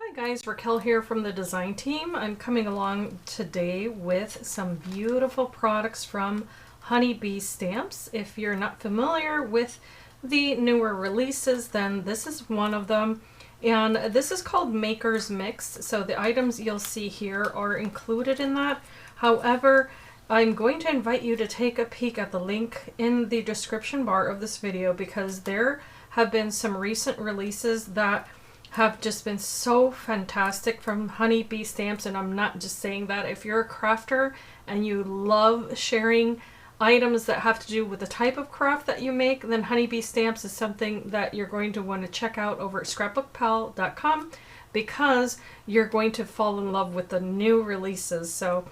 Hi guys, Raquel here from the design team. I'm coming along today with some beautiful products from Honeybee Stamps. If you're not familiar with the newer releases, then this is one of them. And this is called Maker's Mix. So the items you'll see here are included in that. However, I'm going to invite you to take a peek at the link in the description bar of this video because there have been some recent releases that have just been so fantastic from Honeybee Stamps. And I'm not just saying that. If you're a crafter and you love sharing items that have to do with the type of craft that you make, then Honeybee Stamps is something that you're going to want to check out over at ScrapbookPal.com because you're going to fall in love with the new releases. So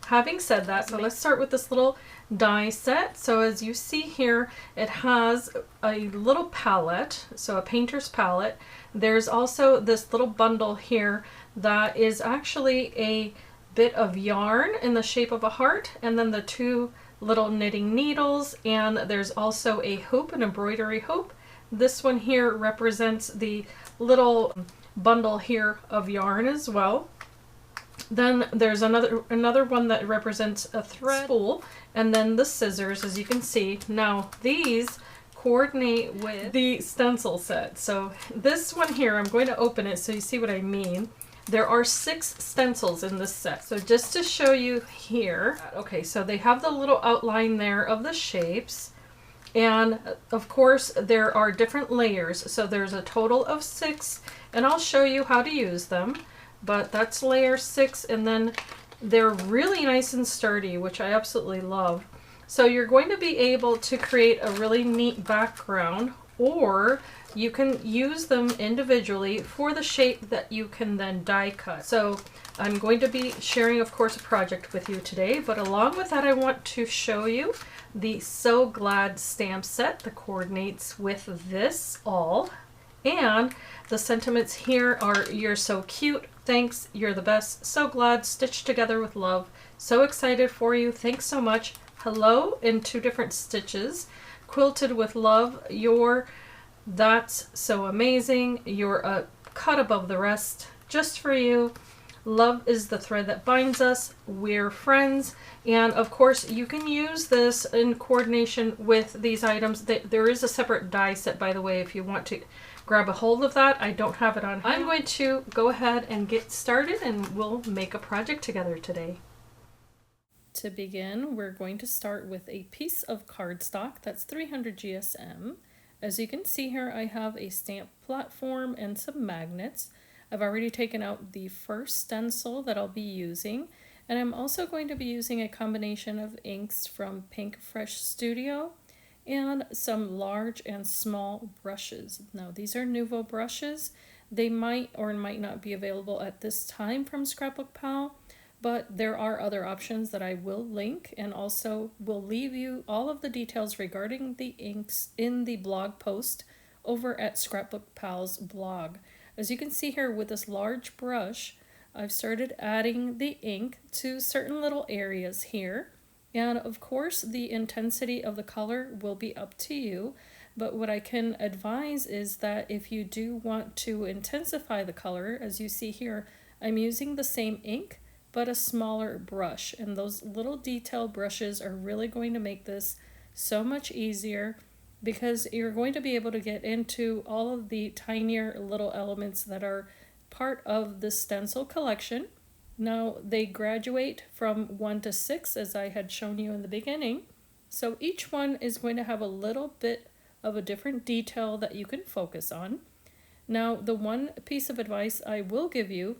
having said that, so let's start with this little die set. So as you see here, it has a little palette, so a painter's palette. There's also this little bundle here that is actually a bit of yarn in the shape of a heart, and then the two little knitting needles, and there's also a hoop, an embroidery hoop. This one here represents the little bundle here of yarn as well. Then there's another one that represents a thread spool, and then the scissors, as you can see. Now these coordinate with the stencil set. So this one here, I'm going to open it so you see what I mean. There are 6 stencils in this set. So just to show you here, okay, so they have the little outline there of the shapes. And of course there are different layers. So there's a total of 6, and I'll show you how to use them. But that's layer 6, and then they're really nice and sturdy, which I absolutely love. So you're going to be able to create a really neat background, or you can use them individually for the shape that you can then die cut. So I'm going to be sharing, of course, a project with you today, but along with that I want to show you the So Glad stamp set that coordinates with this all. And the sentiments here are: you're so cute, thanks, you're the best, so glad, stitched together with love, so excited for you, thanks so much, hello, in 2 different stitches, quilted with love, you're, that's so amazing, you're a cut above the rest, just for you, love is the thread that binds us, we're friends. And of course you can use this in coordination with these items. There is a separate die set, by the way, if you want to grab a hold of that. I don't have it on hand. I'm going to go ahead and get started, and we'll make a project together today. To begin, we're going to start with a piece of cardstock that's 300 GSM. As you can see here, I have a stamp platform and some magnets. I've already taken out the first stencil that I'll be using, and I'm also going to be using a combination of inks from Pink Fresh Studio and some large and small brushes. Now these are Nuvo brushes. They might or might not be available at this time from ScrapbookPal, but there are other options that I will link, and also will leave you all of the details regarding the inks in the blog post over at ScrapbookPal's blog. As you can see here, with this large brush, I've started adding the ink to certain little areas here. And of course, the intensity of the color will be up to you. But what I can advise is that if you do want to intensify the color, as you see here, I'm using the same ink, but a smaller brush. And those little detail brushes are really going to make this so much easier, because you're going to be able to get into all of the tinier little elements that are part of the stencil collection. Now they graduate from 1 to 6, as I had shown you in the beginning. So each one is going to have a little bit of a different detail that you can focus on. Now the one piece of advice I will give you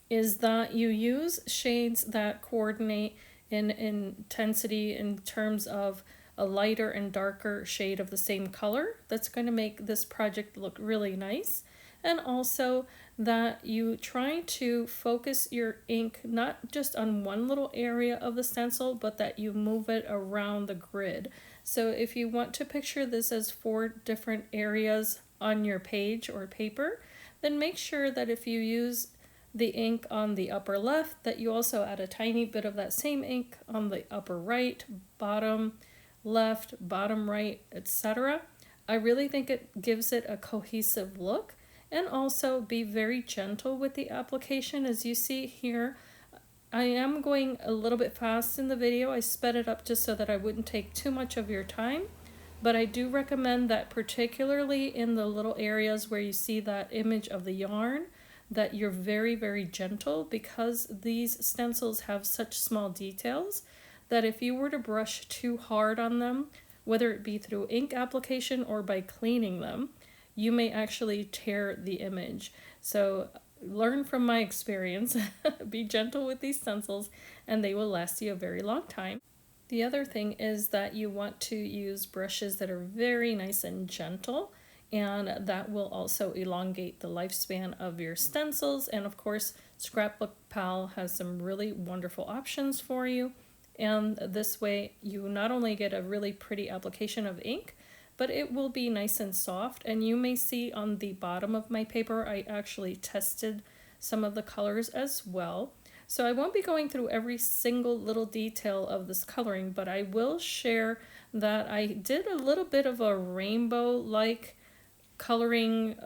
is that you use shades that coordinate in intensity in terms of a lighter and darker shade of the same color. That's going to make this project look really nice. And also that you try to focus your ink not just on one little area of the stencil, but that you move it around the grid. So if you want to picture this as 4 different areas on your page or paper, then make sure that if you use the ink on the upper left, that you also add a tiny bit of that same ink on the upper right, bottom left, bottom right, etc. I really think it gives it a cohesive look. and also be very gentle with the application. As you see here, I am going a little bit fast in the video. I sped it up just so that I wouldn't take too much of your time. But I do recommend that, particularly in the little areas where you see that image of the yarn, that you're very, very gentle, because these stencils have such small details that if you were to brush too hard on them, whether it be through ink application or by cleaning them, you may actually tear the image. So learn from my experience, be gentle with these stencils, and they will last you a very long time. The other thing is that you want to use brushes that are very nice and gentle, and that will also elongate the lifespan of your stencils. And of course, ScrapbookPal has some really wonderful options for you. And this way you not only get a really pretty application of ink, but it will be nice and soft. And you may see on the bottom of my paper, I actually tested some of the colors as well. So I won't be going through every single little detail of this coloring, but I will share that I did a little bit of a rainbow-like coloring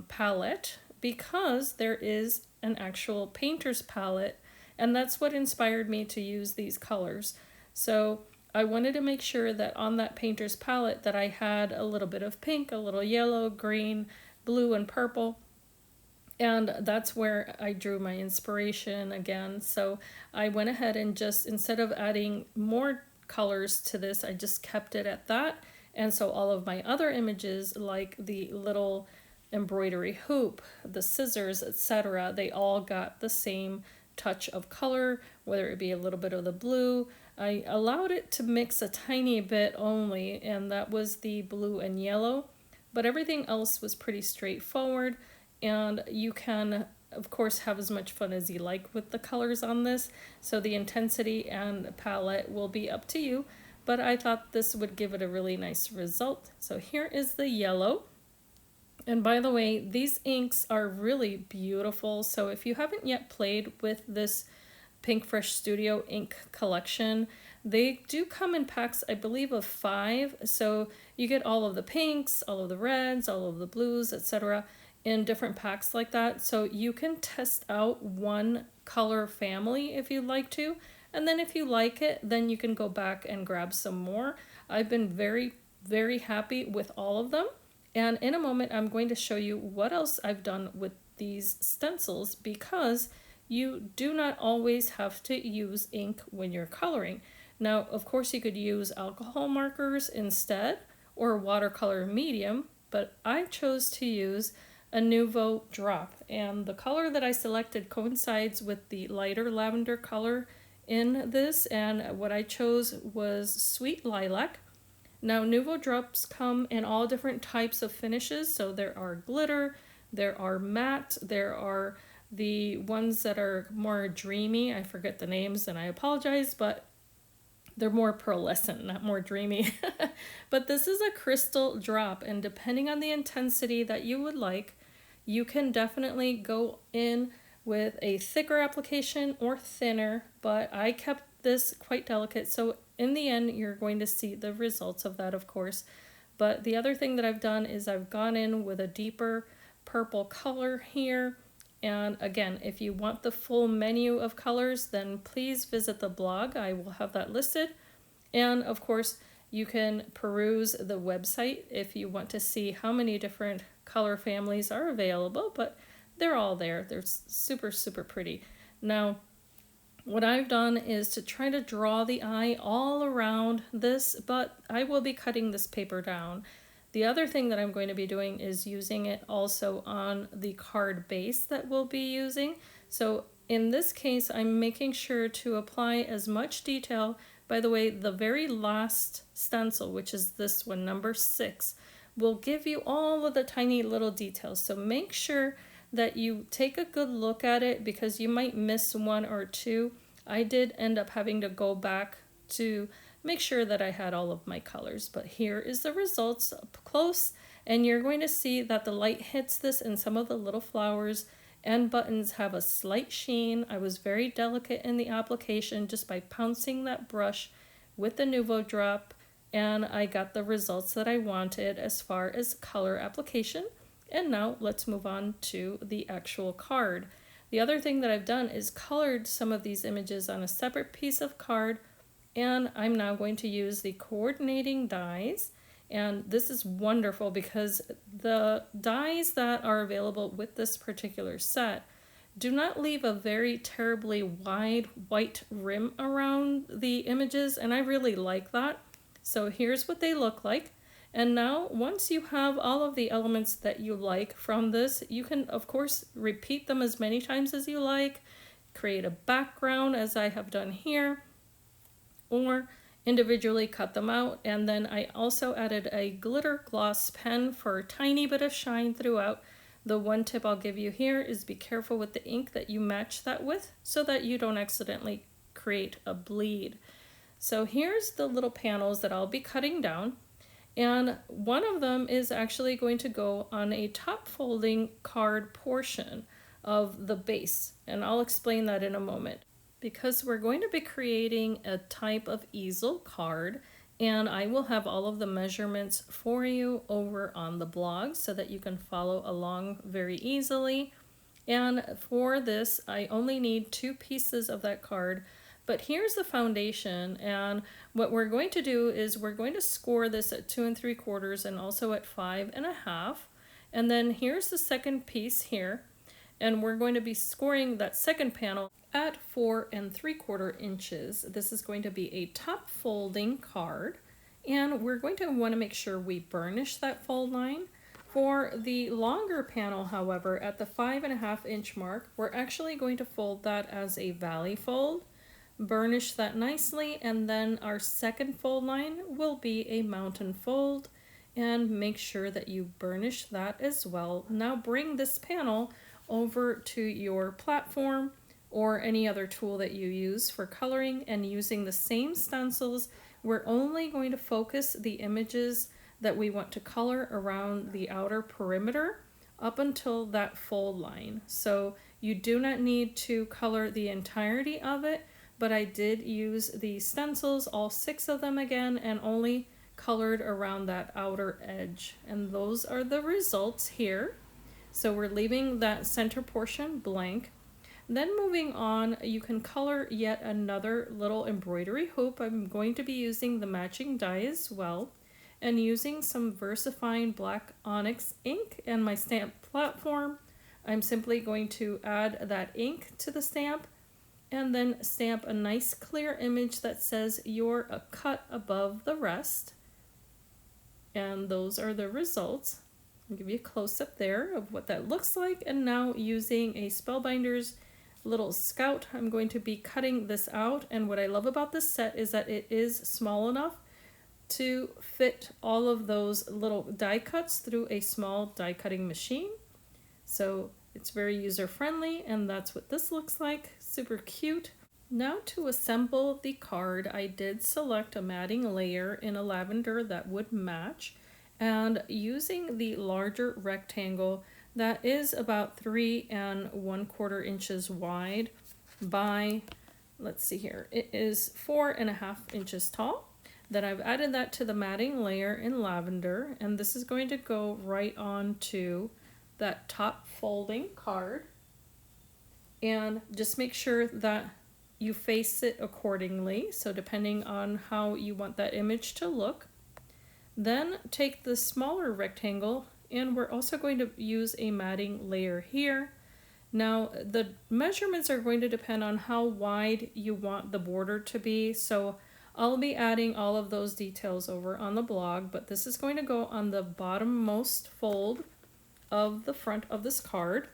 palette, because there is an actual painter's palette, and that's what inspired me to use these colors. So I wanted to make sure that on that painter's palette that I had a little bit of pink, a little yellow, green, blue, and purple. And that's where I drew my inspiration again. So I went ahead and just, instead of adding more colors to this, I just kept it at that. And so all of my other images, like the little embroidery hoop, the scissors, etc., they all got the same touch of color, whether it be a little bit of the blue. I allowed it to mix a tiny bit only, and that was the blue and yellow. But everything else was pretty straightforward. And you can, of course, have as much fun as you like with the colors on this. So the intensity and palette will be up to you, but I thought this would give it a really nice result. So here is the yellow. And by the way, these inks are really beautiful. So if you haven't yet played with this Pink Fresh Studio ink collection, they do come in packs, I believe, of 5. So you get all of the pinks, all of the reds, all of the blues, etc., in different packs like that. So you can test out one color family if you'd like to, and then if you like it, then you can go back and grab some more. I've been very, very happy with all of them, and in a moment I'm going to show you what else I've done with these stencils, because you do not always have to use ink when you're coloring. Now, of course, you could use alcohol markers instead, or watercolor medium, but I chose to use a Nuvo drop, and the color that I selected coincides with the lighter lavender color in this, and what I chose was Sweet Lilac. Now, Nuvo drops come in all different types of finishes, so there are glitter, there are matte, there are the ones that are more dreamy. I forget the names and I apologize, but they're more pearlescent, not more dreamy. But this is a crystal drop, and depending on the intensity that you would like, you can definitely go in with a thicker application or thinner, but I kept this quite delicate. So in the end, you're going to see the results of that, of course. But the other thing that I've done is I've gone in with a deeper purple color here. And again, if you want the full menu of colors, then please visit the blog. I will have that listed. And of course, you can peruse the website if you want to see how many different color families are available, but they're all there. They're super, super pretty. Now, what I've done is to try to draw the eye all around this, but I will be cutting this paper down. The other thing that I'm going to be doing is using it also on the card base that we'll be using. So in this case, I'm making sure to apply as much detail. By the way, the very last stencil, which is this one, number 6, will give you all of the tiny little details. So make sure that you take a good look at it, because you might miss one or two. I did end up having to go back to make sure that I had all of my colors, but here is the results up close, and you're going to see that the light hits this, and some of the little flowers and buttons have a slight sheen. I was very delicate in the application just by pouncing that brush with the Nuvo drop, and I got the results that I wanted as far as color application. And now let's move on to the actual card. The other thing that I've done is colored some of these images on a separate piece of card, and I'm now going to use the coordinating dies. And this is wonderful because the dies that are available with this particular set do not leave a very terribly wide white rim around the images, and I really like that. So here's what they look like. And now once you have all of the elements that you like from this, you can of course repeat them as many times as you like, create a background as I have done here, or individually cut them out. And then I also added a glitter gloss pen for a tiny bit of shine throughout. The one tip I'll give you here is be careful with the ink that you match that with so that you don't accidentally create a bleed. So here's the little panels that I'll be cutting down. And one of them is actually going to go on a top folding card portion of the base. And I'll explain that in a moment. Because we're going to be creating a type of easel card, and I will have all of the measurements for you over on the blog so that you can follow along very easily. And for this, I only need 2 pieces of that card. But here's the foundation, and what we're going to do is we're going to score this at 2 3/4 and also at 5 1/2. And then here's the second piece here, and we're going to be scoring that second panel at 4 3/4 inches. This is going to be a top folding card, and we're going to want to make sure we burnish that fold line. For the longer panel, however, at the 5 1/2 inch mark, we're actually going to fold that as a valley fold, burnish that nicely, and then our second fold line will be a mountain fold, and make sure that you burnish that as well. Now bring this panel over to your platform or any other tool that you use for coloring, and using the same stencils, we're only going to focus the images that we want to color around the outer perimeter up until that fold line. So you do not need to color the entirety of it, but I did use the stencils, all 6 of them again, and only colored around that outer edge. And those are the results here. So we're leaving that center portion blank. Then moving on, you can color yet another little embroidery hoop. I'm going to be using the matching die as well, and using some VersaFine black Onyx ink and my stamp platform. I'm simply going to add that ink to the stamp and then stamp a nice clear image that says you're a cut above the rest. And those are the results. I'll give you a close-up there of what that looks like. And now using a Spellbinder's little scout, I'm going to be cutting this out. And what I love about this set is that it is small enough to fit all of those little die cuts through a small die cutting machine. So it's very user-friendly, and that's what this looks like. Super cute. Now to assemble the card, I did select a matting layer in a lavender that would match, and using the larger rectangle that is about 3 1/4 inches wide by, let's see here, it is 4 1/2 inches tall. Then I've added that to the matting layer in lavender, and this is going to go right onto that top folding card. And just make sure that you face it accordingly, so depending on how you want that image to look. Then take the smaller rectangle, and we're also going to use a matting layer here. Now the measurements are going to depend on how wide you want the border to be, so I'll be adding all of those details over on the blog, but this is going to go on the bottommost fold of the front of this card.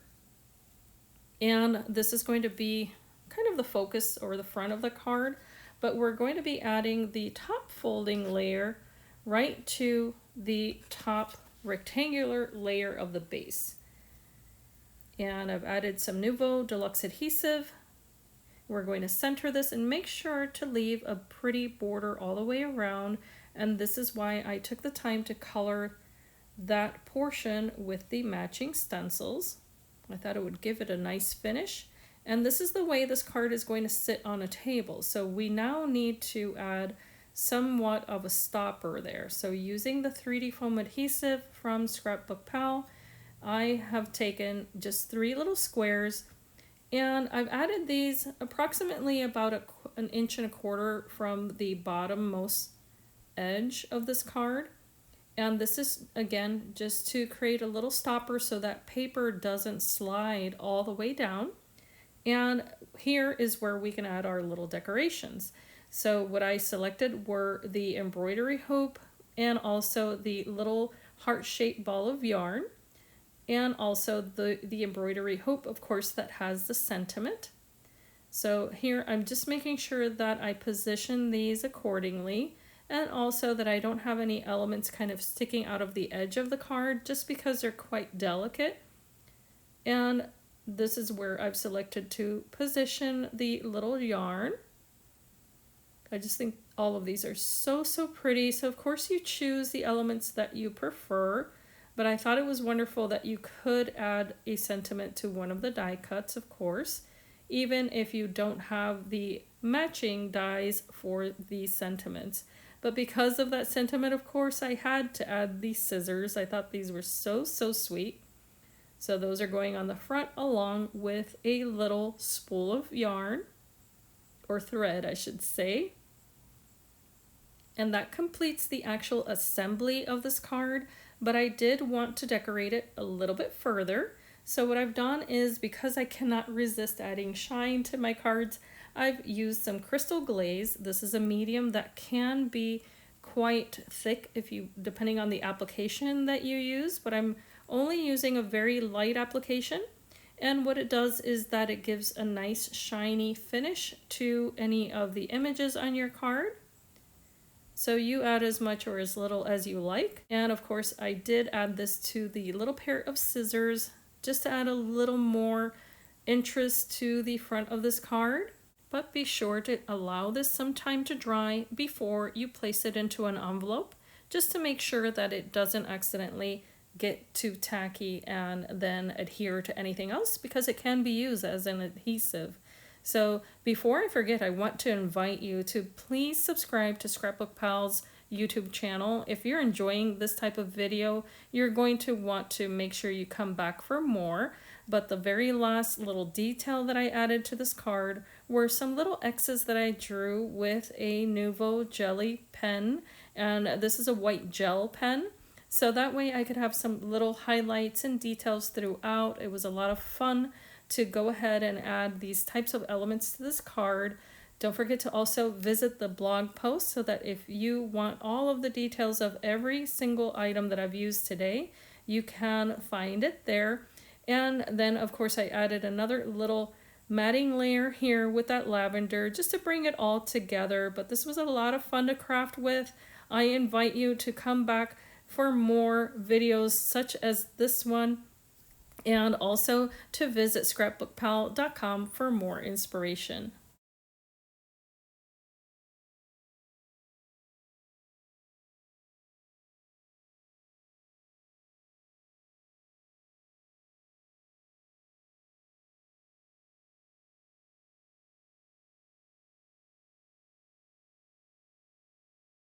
And this is going to be kind of the focus or the front of the card, but we're going to be adding the top folding layer right to the top rectangular layer of the base. And I've added some Nuvo Deluxe adhesive. We're going to center this and make sure to leave a pretty border all the way around, and this is why I took the time to color that portion with the matching stencils. I thought it would give it a nice finish, and this is the way this card is going to sit on a table. So we now need to add somewhat of a stopper there. So using the 3D foam adhesive from ScrapbookPal, I have taken just 3 little squares, and I've added these approximately about an inch and a quarter from the bottommost edge of this card. And this is, again, just to create a little stopper so that paper doesn't slide all the way down. And here is where we can add our little decorations. So what I selected were the embroidery hoop and also the little heart-shaped ball of yarn, and also the embroidery hoop, of course, that has the sentiment. So here I'm just making sure that I position these accordingly, and also that I don't have any elements kind of sticking out of the edge of the card just because they're quite delicate. And this is where I've selected to position the little yarn. I just think all of these are so pretty. So of course you choose the elements that you prefer, but I thought it was wonderful that you could add a sentiment to one of the die cuts, of course, even if you don't have the matching dies for the sentiments. But because of that sentiment, of course, I had to add these scissors. I thought these were so sweet. So those are going on the front along with a little spool of yarn, or thread, I should say. And that completes the actual assembly of this card, but I did want to decorate it a little bit further. So what I've done is, because I cannot resist adding shine to my cards, I've used some crystal glaze. This is a medium that can be quite thick depending on the application that you use, but I'm only using a very light application. And what it does is that it gives a nice shiny finish to any of the images on your card. So you add as much or as little as you like. And of course I did add this to the little pair of scissors just to add a little more interest to the front of this card. But be sure to allow this some time to dry before you place it into an envelope, just to make sure that it doesn't accidentally get too tacky and then adhere to anything else, because it can be used as an adhesive. So before I forget, I want to invite you to please subscribe to ScrapbookPal's YouTube channel. If you're enjoying this type of video, you're going to want to make sure you come back for more. But the very last little detail that I added to this card were some little X's that I drew with a Nuvo jelly pen, and this is a white gel pen. So that way I could have some little highlights and details throughout. It was a lot of fun to go ahead and add these types of elements to this card. Don't forget to also visit the blog post so that if you want all of the details of every single item that I've used today, you can find it there. And then of course I added another little matting layer here with that lavender just to bring it all together. But this was a lot of fun to craft with. I invite you to come back for more videos such as this one, and also to visit scrapbookpal.com for more inspiration.